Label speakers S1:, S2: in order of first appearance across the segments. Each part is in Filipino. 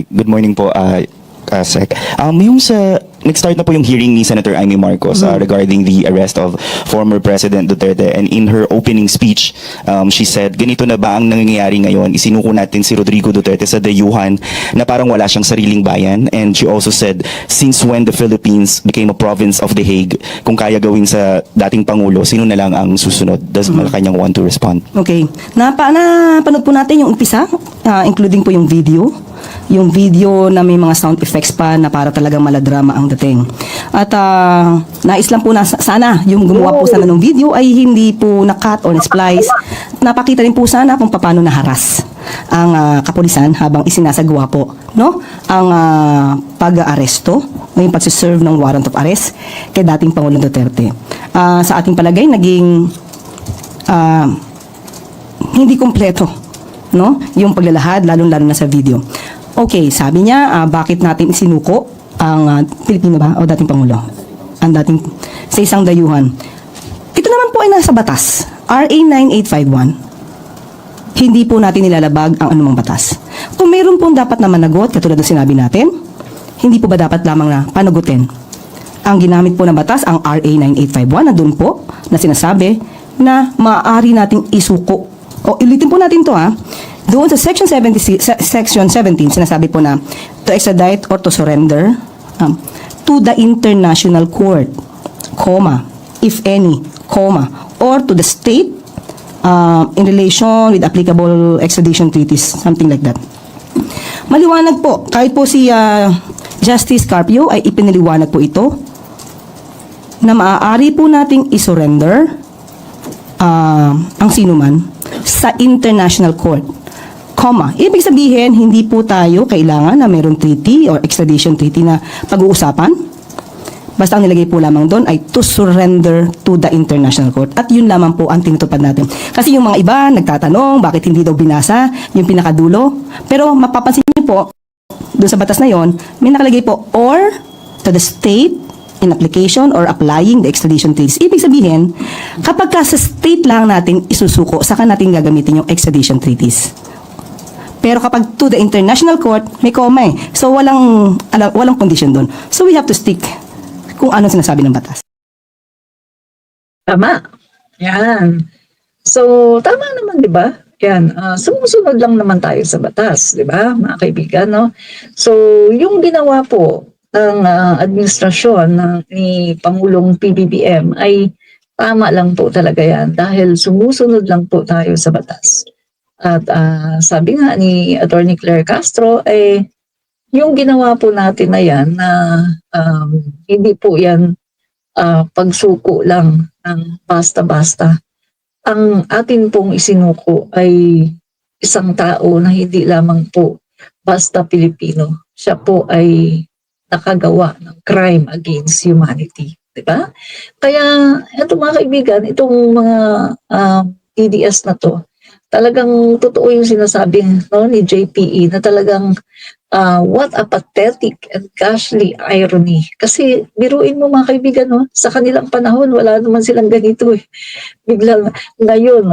S1: Good morning po, Sec. Yung nag-start na po yung hearing ni Senator Amy Marcos regarding the arrest of former President Duterte, and in her opening speech, she said, ganito na ba ang nangyayari ngayon? Isinuko natin si Rodrigo Duterte sa dayuhan na parang wala siyang sariling bayan. And she also said, since when the Philippines became a province of The Hague, kung kaya gawin sa dating Pangulo, sino na lang ang susunod? Does Malacanang want to respond?
S2: Okay. Napanood po natin yung umpisa, including po yung video. Yung video na may mga sound effects pa na para talagang maladrama ang dating. At nais lang po na sana yung gumawa po sana ng video ay hindi po na-cut or na-splice. Napakita rin po sana kung paano naharas ang kapulisan habang isinasagawa po, no? Ang pag-aaresto o yung pagsiserve ng warrant of arrest kay dating Pangulong Duterte. Sa ating palagay, naging hindi kompleto, no? Yung paglalahad, lalong-lalo na sa video. Okay, sabi niya, bakit natin isinuko ang Pilipino ba o dating Pangulo? Ang dating sa isang dayuhan. Ito naman po ay nasa batas. RA 9851. Hindi po natin nilalabag ang anumang batas. Kung mayroon pong dapat na managot, katulad ng sinabi natin, hindi po ba dapat lamang na panagutin? Ang ginamit po ng batas, ang RA 9851, na doon po na sinasabi na maaari nating isuko. O ulitin po natin to Doon sa Section 17, sinasabi po na to extradite or to surrender to the international court, if any, or to the state in relation with applicable extradition treaties, something like that. Maliwanag po, kahit po si Justice Carpio ay ipinaliwanag po ito na maaari po nating isurrender ang sinuman sa international court. Ibig sabihin, hindi po tayo kailangan na mayroong treaty or extradition treaty na pag-uusapan. Basta ang nilagay po lamang doon ay to surrender to the international court. At yun lamang po ang tinutupad natin. Kasi yung mga iba nagtatanong bakit hindi daw binasa yung pinakadulo. Pero mapapansin niyo po, doon sa batas na yon, may nakalagay po or to the state in application or applying the extradition treaties. Ibig sabihin, kapag ka sa state lang natin isusuko, saka natin gagamitin yung extradition treaties. Pero kapag to the international court, may comma So walang condition doon. So we have to stick kung ano sinasabi ng batas.
S3: Tama. Yan. So, tama naman, di ba? Yan. Sumusunod lang naman tayo sa batas, di ba, mga kaibigan, no? So, yung ginawa po ng administrasyon ni Pangulong PBBM ay tama lang po talaga yan dahil sumusunod lang po tayo sa batas. At sabi nga ni Attorney Claire Castro, yung ginawa po natin na yan na hindi po yan pagsuko lang ng basta-basta. Ang atin pong isinuko ay isang tao na hindi lamang po basta Pilipino. Siya po ay nakagawa ng crime against humanity. Diba? Kaya ito mga kaibigan, itong mga TDS na to, talagang totoo yung sinasabi ni JPE na talagang what a pathetic and ghastly irony. Kasi biruin mo mga kaibigan, sa kanilang panahon wala naman silang ganito Biglang ngayon,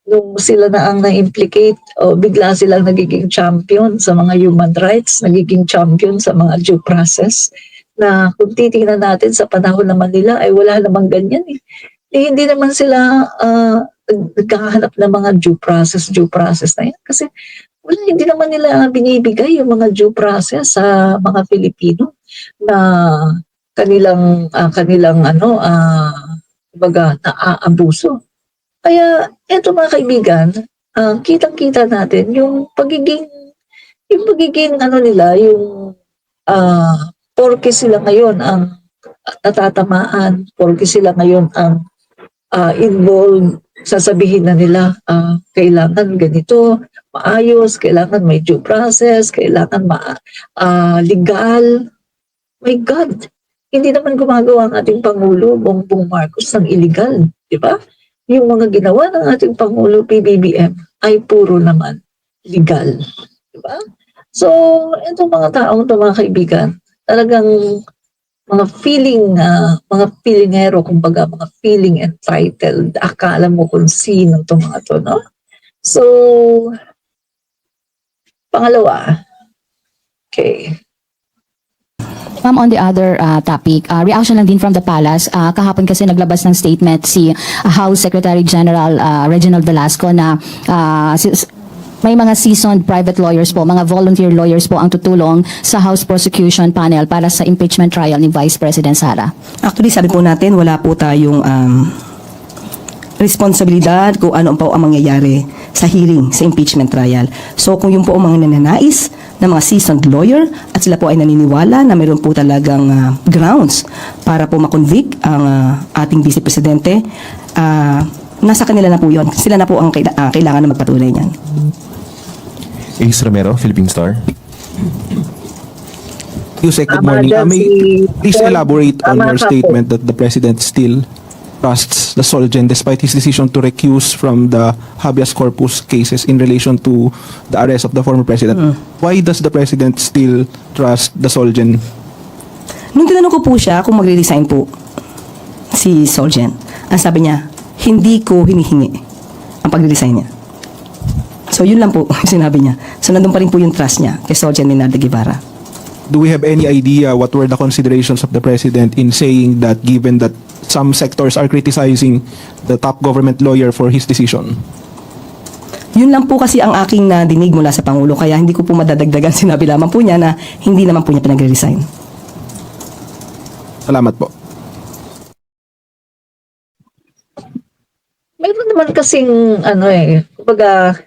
S3: nung sila na ang na-implicate, bigla silang nagiging champion sa mga human rights, nagiging champion sa mga due process, na kung titingnan natin sa panahon naman nila ay wala namang ganyan hindi naman sila nagkakahanap ng mga due process na yan. Kasi hindi naman nila binibigay yung mga due process sa mga Pilipino na kanilang naaabuso. Kaya eto mga kaibigan, kitang-kita natin yung pagiging nila, yung porke sila ngayon ang natatamaan, porke sila ngayon ang involved, sasabihin na nila kailangan ganito, maayos, kailangan may due process, kailangan legal. My God, hindi naman gumagawa ang ating Pangulo, Bongbong Marcos, ng illegal, di ba? Yung mga ginawa ng ating Pangulo, PBBM, ay puro naman legal, di ba? So, itong mga taong ito, mga kaibigan, talagang mga feelingero, kumbaga mga feeling entitled. Akala mo kung sino itong mga to, no? So, pangalawa, Okay.
S4: Ma'am, on the other topic, reaction lang din from the palace. Kahapon kasi naglabas ng statement si House Secretary General Reginald Velasco na may mga seasoned private lawyers po, mga volunteer lawyers po ang tutulong sa House Prosecution Panel para sa impeachment trial ni Vice President Sara.
S2: Actually, sabi po natin, wala po tayong responsibilidad kung ano po ang mangyayari sa hearing, sa impeachment trial. So kung yung po ang mga nananais na mga seasoned lawyer at sila po ay naniniwala na mayroon po talagang grounds para po makonvict ang ating Vice Presidente, nasa kanila na po yun. Sila na po ang kailangan na magpatuloy niyan.
S5: Ace Romero, Philippine Star.
S6: Yusek, good
S3: Tama
S6: morning.
S3: dyan
S6: May
S3: si
S6: please
S3: Paul.
S6: elaborate on
S3: Tama
S6: your
S3: ka po.
S6: statement that the President still trusts the Solgen despite his decision to recuse from the habeas corpus cases in relation to the arrest of the former President. Why does the President still trust the Solgen?
S2: Nung tinanong ko po siya kung magre-resign po si Solgen, ang sabi niya, hindi ko hinihingi ang pagre-resign niya. So yun lang po yung sinabi niya. So nandun pa rin po yung trust niya kay Solgen Leonardo Guevara.
S6: Do we have any idea what were the considerations of the President in saying that given that some sectors are criticizing the top government lawyer for his decision?
S2: Yun lang po kasi ang aking nadinig mula sa Pangulo, kaya hindi ko po madadagdagan. Sinabi lamang po niya na hindi naman po niya pinagre-resign.
S6: Salamat po.
S3: Mayroon naman kasing kumbaga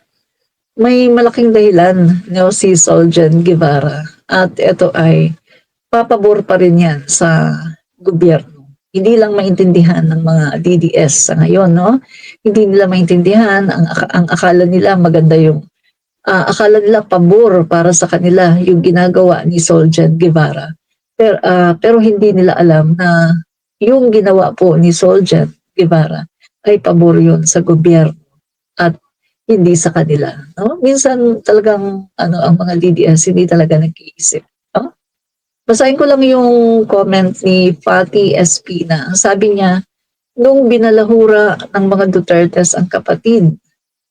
S3: may malaking dahilan si Solgen Guevara at ito ay papabor pa rin yan sa gobyerno. Hindi lang maintindihan ng mga DDS sa ngayon, no? Hindi nila maintindihan, ang akala nila maganda yung akala nila pabor para sa kanila yung ginagawa ni Solgen Guevara. Pero hindi nila alam na yung ginawa po ni Solgen Guevara ay pabor yun sa gobyerno at hindi sa kanila. No? Minsan talagang ang mga DDS hindi talaga nag-iisip. No? Basahin ko lang yung comment ni Fatty Espina. Ang sabi niya, nung binalahura ng mga Dutertes ang kapatid,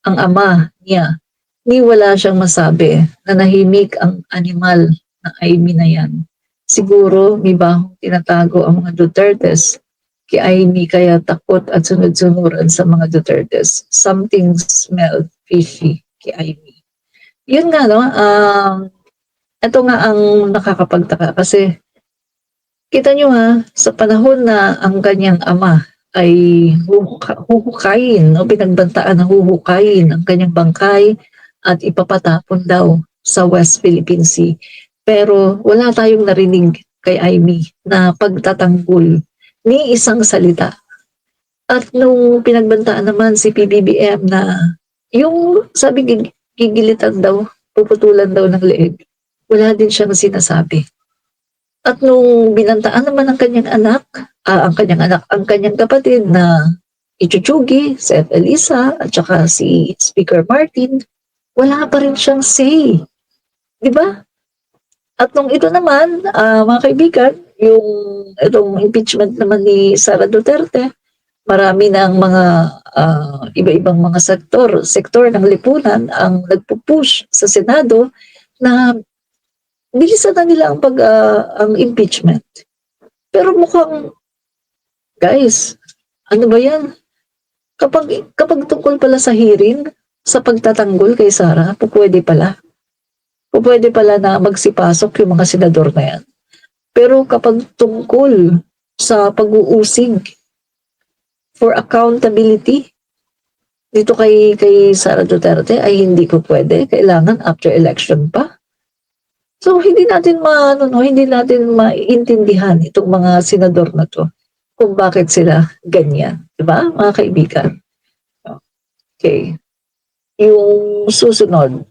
S3: ang ama niya, ni wala siyang masabi na nahimik ang animal na Amy na yan. Siguro may bahong tinatago ang mga Dutertes kay Amy kaya takot at sunod-sunuran sa mga Dutertes. Something smelled fishy kay Amy. Yun nga, no? Ito nga ang nakakapagtaka kasi kita nyo sa panahon na ang kanyang ama ay huhukayin, no? Pinagbantaan na huhukayin ang kanyang bangkay at ipapatapon daw sa West Philippine Sea. Pero wala tayong narinig kay Amy na pagtatanggol ni isang salita. At nung pinagbantaan naman si PBBM na yung sabi gigilitan daw, puputulan daw ng leeg, wala din siyang sinasabi. At nung binantaan naman ang kanyang anak, ang kanyang kapatid na Ichuchugi, si F. Elisa, at saka si Speaker Martin, wala pa rin siyang say. Di ba? At nung ito naman, mga kaibigan, itong impeachment naman ni Sara Duterte, marami ng mga iba-ibang mga sektor ng lipunan ang nagpupush sa Senado na bilisan na nila ang impeachment. Pero mukhang, guys, ano ba yan? Kapag tungkol pala sa hearing, sa pagtatanggol kay Sara, pwede pala. Pwede pala na magsipasok yung mga senador na yan. Pero kapag tungkol sa pag-uusig for accountability dito kay Sara Duterte ay hindi ko pwede. Kailangan after election pa. So hindi natin maintindihan itong mga senador na to kung bakit sila ganyan. Diba, mga kaibigan? Okay. Yung susunod.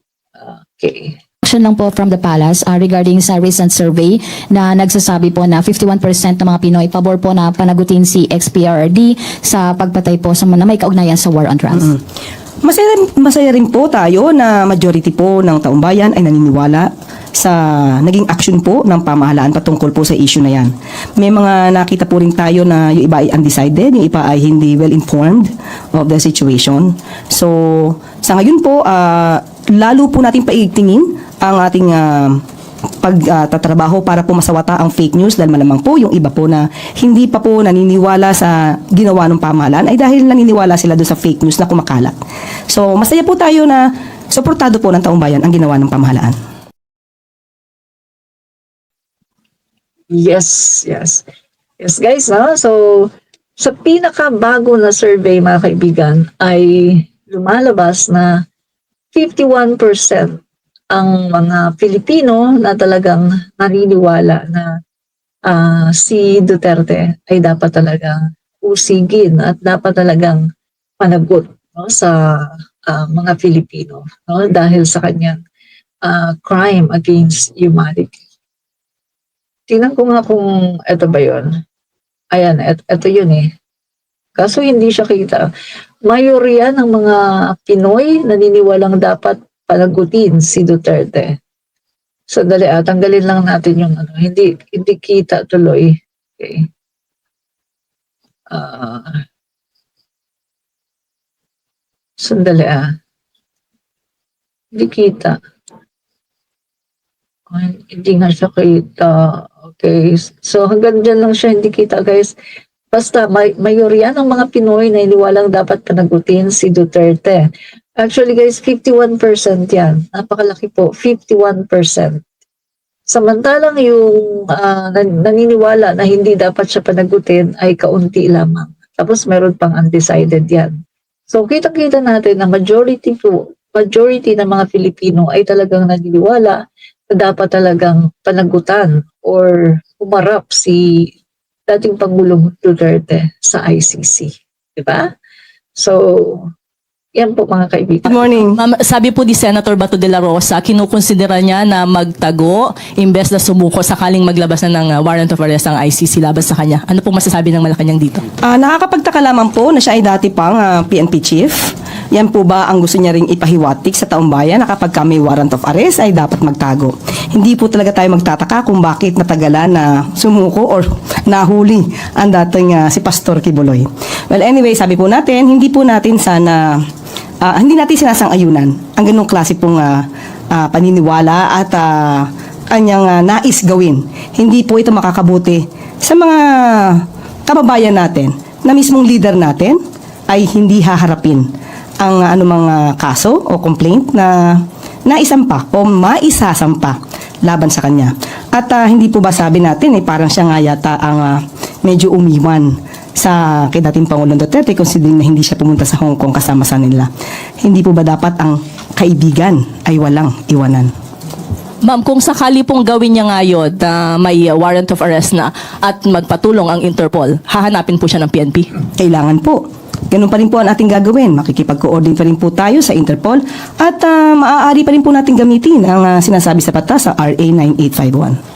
S3: Okay.
S4: Question lang po from the palace regarding sa recent survey na nagsasabi po na 51% ng mga Pinoy pabor po na panagutin si ex-PRRD sa pagpatay po sa na may kaugnayan sa war on drugs.
S2: Masaya rin po tayo na majority po ng taong bayan ay naniniwala sa naging action po ng pamahalaan patungkol po sa issue na yan. May mga nakita po rin tayo na yung iba ay undecided, yung iba ay hindi well informed of the situation. So, sa ngayon po, lalo po natin paigtingin ang ating pagtatrabaho para po masawata ang fake news dahil malamang po yung iba po na hindi pa po naniniwala sa ginawa ng pamahalaan ay dahil naniniwala sila doon sa fake news na kumakalat. So masaya po tayo na suportado po ng taong bayan ang ginawa ng pamahalaan.
S3: Yes, yes. Yes, guys, no? So, sa pinakabago na survey, mga kaibigan, ay lumalabas na 51% ang mga Pilipino na talagang naniniwala na si Duterte ay dapat talagang usigin at dapat talagang panagot, no, sa mga Filipino, no, dahil sa kanyang crime against humanity. Tingnan ko nga kung ito ba yun. Ayan, ito yun eh. Kaso hindi siya kita. Mayorya ng mga Pinoy naniniwalang dapat panagutin si Duterte. Sandali, tanggalin lang natin yung ano. Hindi kita tuloy. Okay. Sandali, hindi kita. Hindi nga siya kita. Okay. So hanggang dyan lang siya hindi kita, guys. Basta mayorya ng mga Pinoy na iniwalang dapat panagutin si Duterte. Actually guys, 51% yan. Napakalaki po, 51%. Samantalang yung naniniwala na hindi dapat siya panagutin ay kaunti lamang. Tapos meron pang undecided yan. So kita-kita natin na majority ng mga Filipino ay talagang naniniwala na dapat talagang panagutan or umarap si dating Pangulong Duterte sa ICC. Diba? So, yan po mga kaibigan.
S2: Good morning.
S7: Ma'am, sabi po ni Senator Bato de la Rosa, kinukonsidera niya na magtago imbes na sumuko sakaling maglabas na ng warrant of arrest ang ICC laban sa kanya. Ano pong masasabi ng Malacanang dito?
S2: Nakakapagtaka lamang po na siya ay dati pang PNP chief. Yan po ba ang gusto niya ring ipahiwatik sa taong bayan na kapag may warrant of arrest ay dapat magtago? Hindi po talaga tayo magtataka kung bakit natagalan na sumuko or nahuli ang dating si Pastor Kibuloy. Well, anyway, sabi po natin, hindi natin sinasang-ayunan ang ganung klase pong paniniwala at kanyang nais gawin. Hindi po ito makakabuti sa mga kababayan natin na mismong leader natin ay hindi haharapin ang anumang kaso o complaint na naisampa o maisasampa laban sa kanya. At hindi po ba sabi natin parang siya nga yata ang medyo umiwan sa kay dating Pangulong Duterte considering na hindi siya pumunta sa Hong Kong kasama sa nila. Hindi po ba dapat ang kaibigan ay walang iwanan?
S7: Ma'am, kung sakali pong gawin niya ngayon na may warrant of arrest na at magpatulong ang Interpol, hahanapin po siya ng PNP?
S2: Kailangan po. Ganun pa rin po ang ating gagawin. Makikipag-coordinate pa rin po tayo sa Interpol at maaari pa rin po natin gamitin ang sinasabi sa batas sa RA 9851.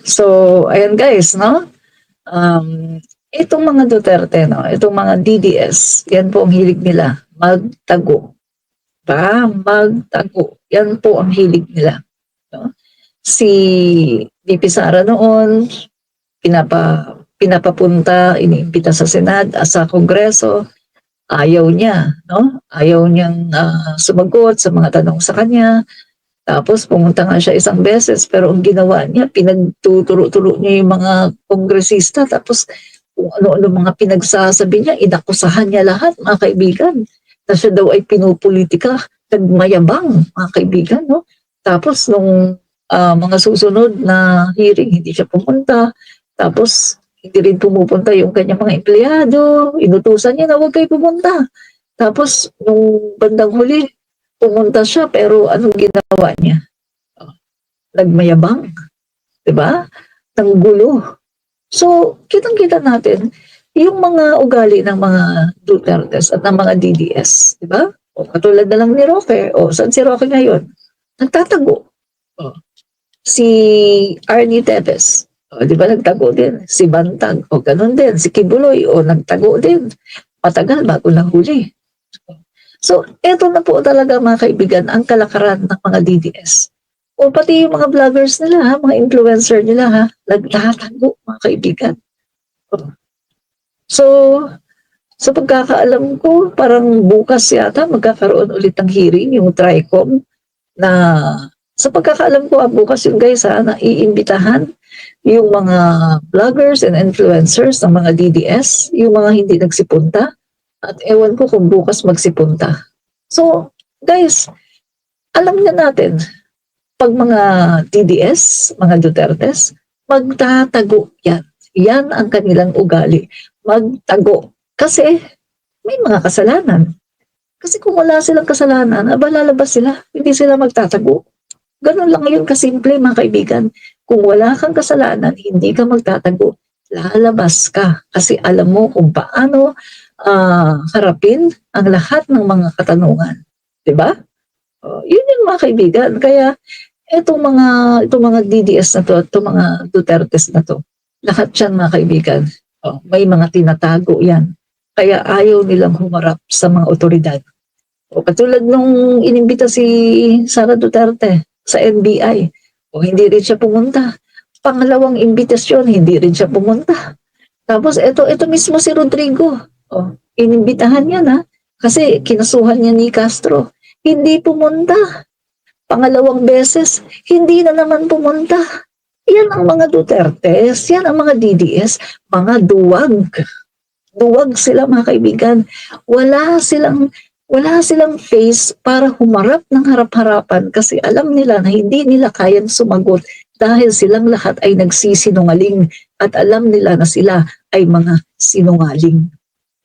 S3: So, ayan guys, no? Itong mga Duterte, no? Itong mga DDS, yan po ang hilig nila. Magtago. Magtago. Yan po ang hilig nila. No? Si VP Sara noon, pinapapunta, iniimbita sa Senado, sa Kongreso, ayaw niya, no? Ayaw niyang sumagot sa mga tanong sa kanya. Tapos pumunta nga siya isang beses, pero ang ginawa niya, pinagtuturo-turo niya yung mga kongresista, tapos kung ano-ano mga pinagsasabi niya, inakusahan niya lahat, mga kaibigan. Na siya daw ay pinupolitika, nagmayabang, mga kaibigan, no? Tapos nung mga susunod na hearing, hindi siya pumunta. Tapos hindi rin pumupunta yung kanyang mga empleyado, inutusan niya na huwag kayo pumunta. Tapos nung bandang huli, pumunta siya, pero anong ginawa niya? Nagmayabang. Diba? Nanggulo. So, kitang-kita natin, yung mga ugali ng mga Dutertes at ng mga DDS. Diba? O katulad na lang ni Roque. O, saan si Roque ngayon? Nagtatago. O, si Arnie Tevez. O, di ba nagtago din? Si Bantag. O, ganun din. Si Kibuloy. O, nagtago din. Matagal bago lang huli. So, eto na po talaga mga kaibigan, ang kalakaran ng mga DDS. O pati yung mga vloggers nila, mga influencer nila, nagtatago mga kaibigan. So, Sa pagkakaalam ko, parang bukas yata magkakaroon ulit ng hearing yung TRICOM na sa pagkakaalam ko, bukas yung guys na iimbitahan yung mga vloggers and influencers ng mga DDS, yung mga hindi nagsipunta, at ewan ko kung bukas magsipunta. So, guys, alam na natin, pag mga DDS, mga Dutertes, magtatago yan. Yan ang kanilang ugali. Magtago. Kasi may mga kasalanan. Kasi kung wala silang kasalanan, lalabas sila. Hindi sila magtatago. Ganun lang yun kasimple, mga kaibigan. Kung wala kang kasalanan, hindi ka magtatago. Lalabas ka. Kasi alam mo kung paano harapin ang lahat ng mga katanungan. Diba? Yun yung mga kaibigan. Kaya itong mga DDS na to, itong mga Dutertes na to, lahat yan mga kaibigan, may mga tinatago yan. Kaya ayaw nilang humarap sa mga otoridad. Katulad nung inimbita si Sara Duterte sa NBI, hindi rin siya pumunta. Pangalawang imbitasyon, hindi rin siya pumunta. Tapos ito mismo si Rodrigo, inimbitahan niya na kasi kinasuhan niya ni Castro. Hindi pumunta. Pangalawang beses, hindi na naman pumunta. Yan ang mga Dutertes, yan ang mga DDS, mga duwag. Duwag sila mga kaibigan. Wala silang face para humarap ng harap-harapan kasi alam nila na hindi nila kayang sumagot dahil silang lahat ay nagsisinungaling at alam nila na sila ay mga sinungaling.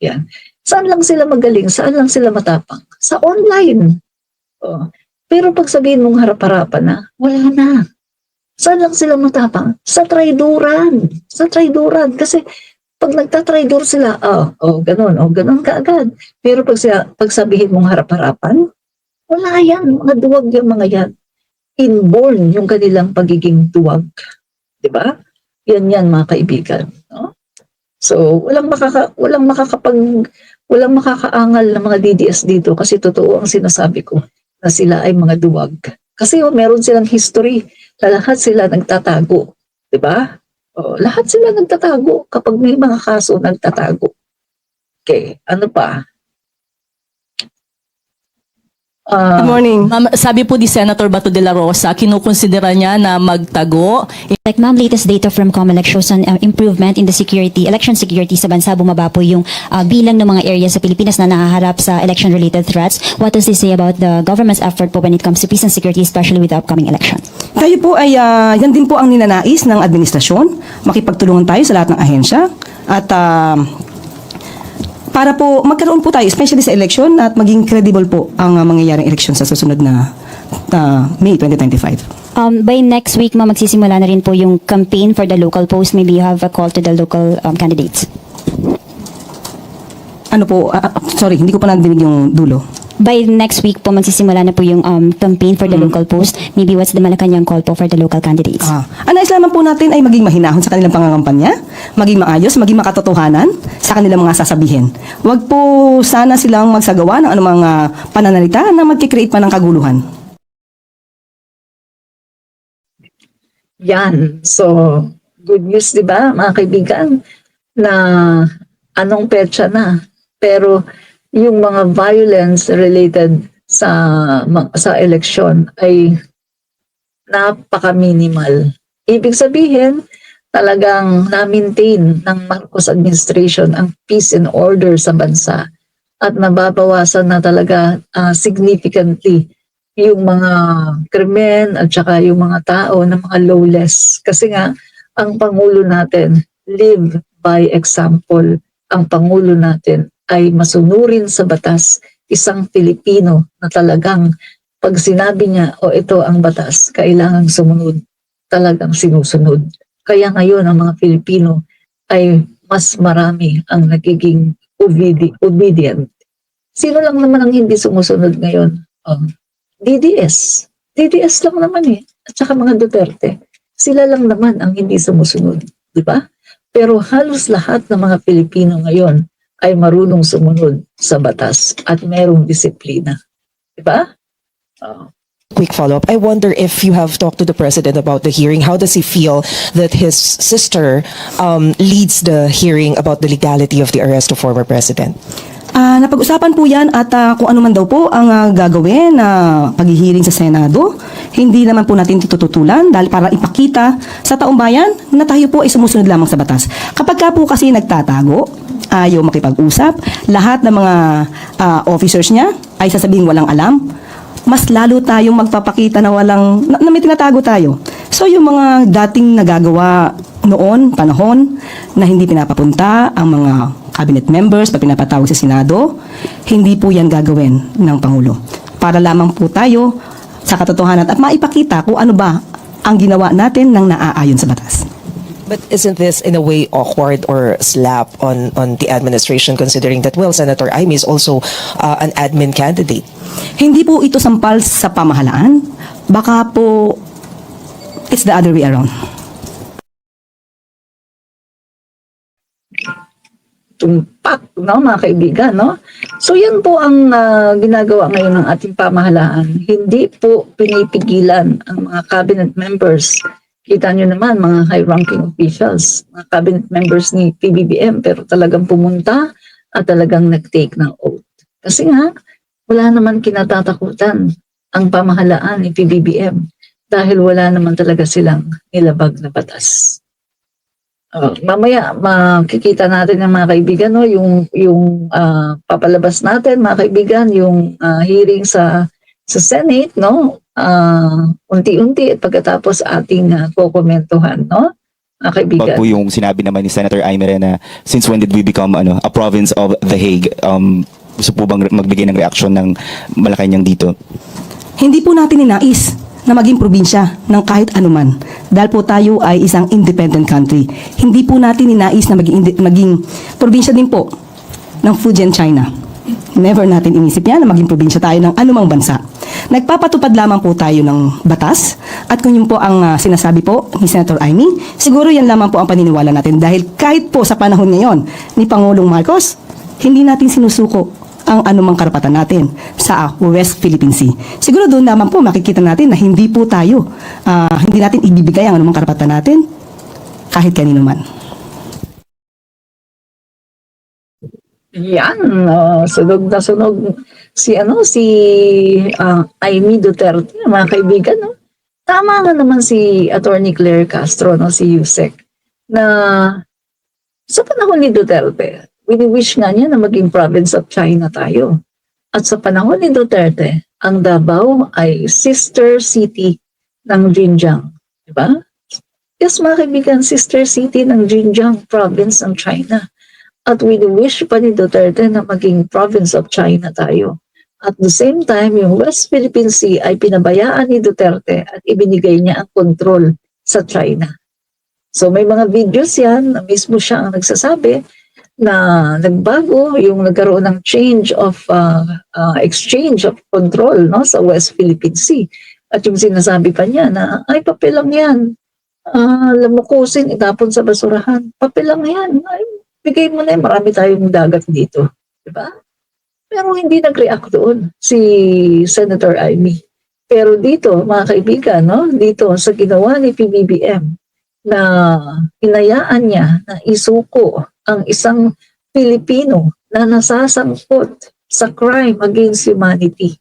S3: Yan. Saan lang sila magaling? Saan lang sila matapang? Sa online. Pero pag sabihin mong harap-harapan na, wala na. Saan lang sila matapang? Sa traiduran. Sa traiduran. Kasi pag nagtatraidor sila, ganun kaagad. Pero pag sabihin mong harap-harapan, wala yan. Mga duwag yung mga yan. Inborn yung kanilang pagiging duwag. Diba? Yan mga kaibigan. No? So, walang makakaangal na mga DDS dito kasi totoo ang sinasabi ko na sila ay mga duwag. Kasi meron silang history na lahat sila nagtatago. Diba? Lahat sila nagtatago. Kapag may mga kaso, nagtatago. Okay, ano pa?
S2: Good morning.
S7: Ma'am, sabi po ni Senator Bato de la Rosa, kinukonsidera niya na magtago.
S8: Like ma'am, latest data from COMELEC shows an improvement in the election security sa bansa. Bumaba po yung bilang ng mga area sa Pilipinas na nakaharap sa election-related threats. What does this say about the government's effort po when it comes to peace and security, especially with the upcoming election?
S2: Tayo po ay, yan din po ang ninanais ng administrasyon. Makipagtulungan tayo sa lahat ng ahensya. At para po magkaroon po tayo, especially sa election, at maging credible po ang mangyayaring election sa susunod na May 2025.
S8: By next week, ma'am, magsisimula na rin po yung campaign for the local post. Maybe you have a call to the local candidates.
S2: Ano po, sorry, hindi ko pa nadinig yung dulo.
S8: By next week po, magsisimula na po yung campaign for the local post. Maybe what's the Malacanang call po for the local candidates?
S2: Ang nais lamang po natin ay maging mahinahon sa kanilang pangangampanya, maging maayos, maging makatotohanan sa kanilang mga sasabihin. Huwag po sana silang magsagawa ng anumang pananalita na magkikreate pa ng kaguluhan.
S3: Yan. So, good news, di ba, mga kaibigan, na anong petsa na. Pero yung mga violence related sa election ay napaka-minimal. Ibig sabihin, talagang na-maintain ng Marcos administration ang peace and order sa bansa at nababawasan na talaga significantly yung mga krimen at saka yung mga tao na mga lawless. Kasi nga, ang Pangulo natin, live by example. Ang Pangulo natin ay masunurin sa batas, isang Pilipino na talagang pag sinabi niya, ito ang batas, kailangang sumunod, talagang sinusunod. Kaya ngayon ang mga Pilipino ay mas marami ang nagiging obedient. Sino lang naman ang hindi sumusunod ngayon? DDS. DDS lang naman At saka mga Duterte. Sila lang naman ang hindi sumusunod. Di ba? Pero halos lahat ng mga Pilipino ngayon ay marunong sumunod sa batas at merong disiplina. Diba?
S9: quick follow-up. I wonder if you have talked to the president about the hearing. How does he feel that his sister leads the hearing about the legality of the arrest of former president?
S2: Napag-usapan po yan at kung ano man daw po ang gagawin na paghihiring sa Senado, hindi naman po natin tututulan dahil para ipakita sa taong bayan na tayo po ay sumusunod lamang sa batas. Kapag ka po kasi nagtatago, ayaw makipag-usap, lahat ng mga officers niya ay sasabihin walang alam, mas lalo tayong magpapakita na na may tinatago tayo. So yung mga dating nagagawa noon, panahon, na hindi pinapapunta ang mga cabinet members pag pinapatawag sa Senado, hindi po yan gagawin ng Pangulo. Para lamang po tayo sa katotohanan at maipakita kung ano ba ang ginawa natin ng naaayon sa batas.
S9: But isn't this in a way awkward or slap on the administration considering that, well, Senator Amy is also an admin candidate?
S2: Hindi po ito sampal sa pamahalaan. Baka po it's the other way around.
S3: Tumpak, no, mga kaibigan, no? So yan po ang ginagawa ngayon ng ating pamahalaan. Hindi po pinipigilan ang mga cabinet members. Kita nyo naman, mga high-ranking officials, mga cabinet members ni PBBM, pero talagang pumunta at talagang nag-take ng oath. Kasi nga, wala naman kinatatakutan ang pamahalaan ni PBBM dahil wala naman talaga silang nilabag na batas. Mamaya makikita natin ng mga kaibigan, no, yung papalabas natin mga kaibigan, yung hearing sa Senate, no, unti-unti at pagkatapos ating kokomentuhan, no, mga kaibigan.
S1: Bago po yung sinabi naman ni Senator Aimee na since when did we become a province of The Hague? Gusto po bang magbigay ng reaksyon ng Malacanang dito?
S2: Hindi po natin ninais na maging probinsya ng kahit anuman. Dahil po tayo ay isang independent country. Hindi po natin ninais na maging probinsya din po ng Fujian, China. Never natin inisip yan na maging probinsya tayo ng anumang bansa. Nagpapatupad lamang po tayo ng batas at kung yun po ang sinasabi po ni Senator Amy, siguro yan lamang po ang paniniwala natin dahil kahit po sa panahon ngayon ni Pangulong Marcos, hindi natin sinusuko ang anumang karapatan natin sa West Philippine Sea. Siguro doon naman po makikita natin na hindi po tayo, hindi natin ibibigay ang anumang karapatan natin kahit kanino man.
S3: Yan, sunog na sunog si Amy Duterte, mga kaibigan, no? Tama nga naman si Attorney Claire Castro, no, si Yusek, na sa panahon ni Duterte, wini-wish nga niya na maging province of China tayo. At sa panahon ni Duterte, ang Davao ay sister city ng Xinjiang. Diba? Yes, mga kaibigan, sister city ng Xinjiang province ng China. At wini-wish pa ni Duterte na maging province of China tayo. At the same time, yung West Philippine Sea ay pinabayaan ni Duterte at ibinigay niya ang control sa China. So may mga videos yan na mismo siya ang nagsasabi na nagbago yung nagkaroon ng change of exchange of control, no, sa West Philippine Sea. At yung sinasabi pa niya na ay papel lang yan, lamukusin, itapon sa basurahan, papel lang yan, ay, bigay mo na yan, marami tayong dagat dito, diba? Pero hindi nag-react doon si Senator Amy. Pero dito, mga kaibigan, no, dito sa ginawa ni PBBM na hinayaan niya na isuko ang isang Pilipino na nasasangkot sa crime against humanity.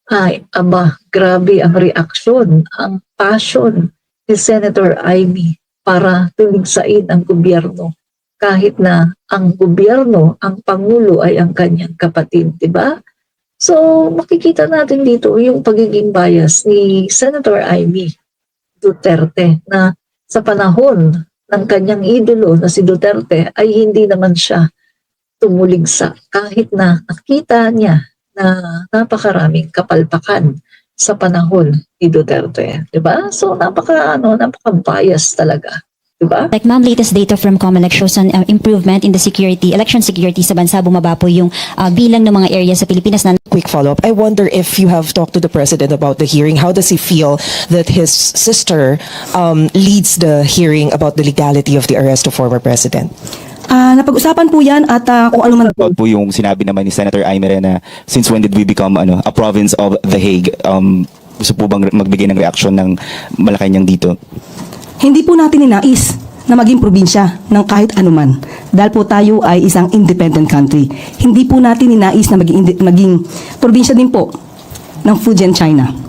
S3: Ay, aba, grabe ang reaksyon, ang passion ni Senator Amy para tuligsain ang gobyerno. Kahit na ang gobyerno, ang Pangulo ay ang kanyang kapatid, di ba? So, makikita natin dito yung pagiging bias ni Senator Amy Duterte na sa panahon ng kanyang idolo na si Duterte ay hindi naman siya tumuligsa kahit na nakita niya na napakaraming kapalpakan sa panahon ni Duterte, 'di ba? So napaka-bias talaga, 'di ba?
S8: Like ma'am, latest data from COMELEC shows an improvement in the security, election security sa bansa. Bumaba po yung bilang ng mga area sa Pilipinas na
S9: Quick follow-up. I wonder if you have talked to the president about the hearing. How does he feel that his sister leads the hearing about the legality of the arrest of former president?
S2: Napag-usapan po yan at kung ano man
S1: Bago po yung sinabi naman ni Senator Aimee na since when did we become a province of The Hague? Gusto po bang magbigay ng reaksyon ng Malacanang dito?
S2: Hindi po natin ninais na maging probinsya ng kahit anuman. Dahil po tayo ay isang independent country. Hindi po natin ninais na maging probinsya din po ng Fujian, China.